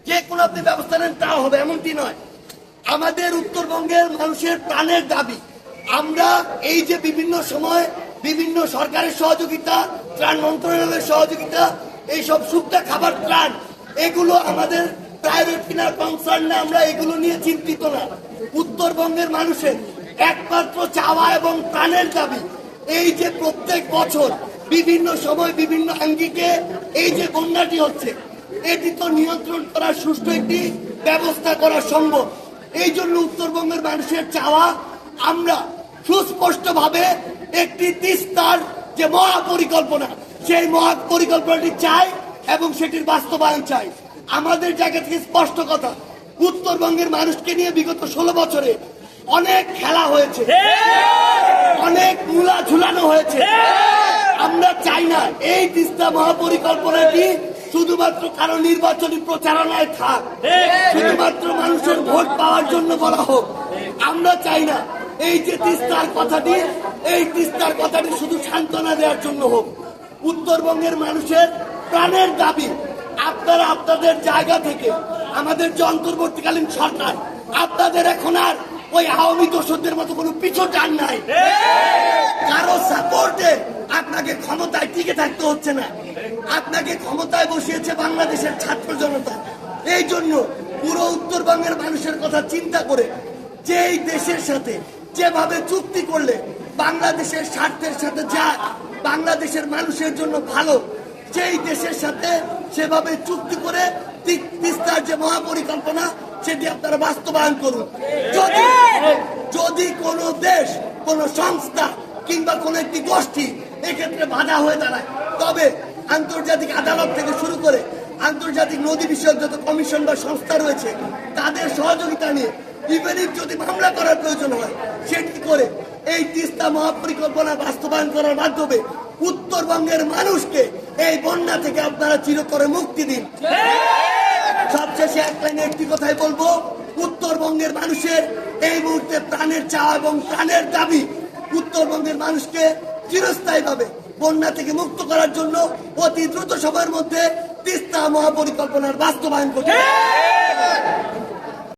যে কোনো আপনি ব্যবস্থা নেন তা হবে এমনটি নয়। আমাদের উত্তরবঙ্গের মানুষের প্রাণের দাবি। আমরা এই যে বিভিন্ন সময় বিভিন্ন সরকারের সহযোগিতা, ত্রাণ মন্ত্রণালয়ের সহযোগিতা, এইসব শুকনা খাবার ত্রাণ, এগুলো আমাদের প্রাইভেট কিনার কনসার্ন না, আমরা এগুলো নিয়ে চিন্তিত না। উত্তরবঙ্গের মানুষের একমাত্র চাওয়া এবং প্রাণের দাবি এই যে প্রত্যেক বছর বিভিন্ন সময় বিভিন্ন আঙ্গিকে এই যে বন্যাটি হচ্ছে, এটি তো নিয়ন্ত্রণ করার সুষ্ঠু একটি ব্যবস্থা করা সম্ভব। এই জন্য উত্তরবঙ্গের মানুষের চাওয়া, আমরা সুস্পষ্টভাবে একটি তিস্তার যে মহাপরিকল্পনা, সেই মহাপরিকল্পনাটি চাই এবং সেটির বাস্তবায়ন চাই। আমাদের জায়গা থেকে স্পষ্ট কথা, উত্তরবঙ্গের মানুষকে নিয়ে বিগত 16 বছরে অনেক খেলা হয়েছে, অনেক মূলা ঝুলানো হয়েছে। আমরা চাই না এই তিস্তা মহাপরিকল্পনাটি শুধুমাত্র কারো নির্বাচনী প্রচারণায় থাক, শুধুমাত্র মানুষের ভোট পাওয়ার জন্য বলা হোক। আমরা চাই না এই যে তিস্তার কথাটি, এই তিস্তার কথাটি শুধু সান্ত্বনা দেওয়ার জন্য হোক। উত্তরবঙ্গের মানুষের প্রাণের দাবি, আপনারা আপনাদের জায়গা থেকে, আমাদের যে অন্তর্বর্তীকালীন সরকার, আপনাদের এখন আর ওই আওয়ামী দোষদের মতো কোনো পিছু টান নাই। কারো সাপোর্টে আপনাকে ক্ষমতায় টিকে থাকতে হচ্ছে না, আপনাকে ক্ষমতায় বসিয়েছে বাংলাদেশের ছাত্র জনতা। এই জন্য পুরো উত্তরবঙ্গের মানুষের কথা চিন্তা করে যে এই দেশের সাথে যেভাবে চুক্তি করলে বাংলাদেশের স্বার্থের সাথে যা বাংলাদেশের মানুষের জন্য ভালো, সেই দেশের সাথে সেভাবে চুক্তি করে তিস্তার যে মহাপরিকল্পনা সেটি আপনারা বাস্তবায়ন করুন। যদি কোনো দেশ, কোনো সংস্থা কিংবা কোনো একটি গোষ্ঠী এক্ষেত্রে বাধা হয়ে দাঁড়ায়, তবে আন্তর্জাতিক আদালত থেকে শুরু করে আন্তর্জাতিক নদী বিষয়ক যত কমিশন বা সংস্থা রয়েছে তাদের সহযোগিতা নিয়ে ইভেন যদি মামলা করার প্রয়োজন হয় সেটি করে এই তিস্তা মহাপরিকল্পনা বাস্তবায়ন করার মাধ্যমে উত্তরবঙ্গের মানুষকে এই বন্যা থেকে আপনারা চিরতরে মুক্তি দিন। সবশেষে এক লাইনে একটি কথাই বলবো, উত্তরবঙ্গের মানুষের এই মুহূর্তে প্রাণের চাওয়া এবং প্রাণের দাবি উত্তরবঙ্গের মানুষকে চিরস্থায়ীভাবে বন্যা থেকে মুক্ত করার জন্য অতি দ্রুত সময়ের মধ্যে তিস্তা মহাপরিকল্পনার বাস্তবায়ন করতে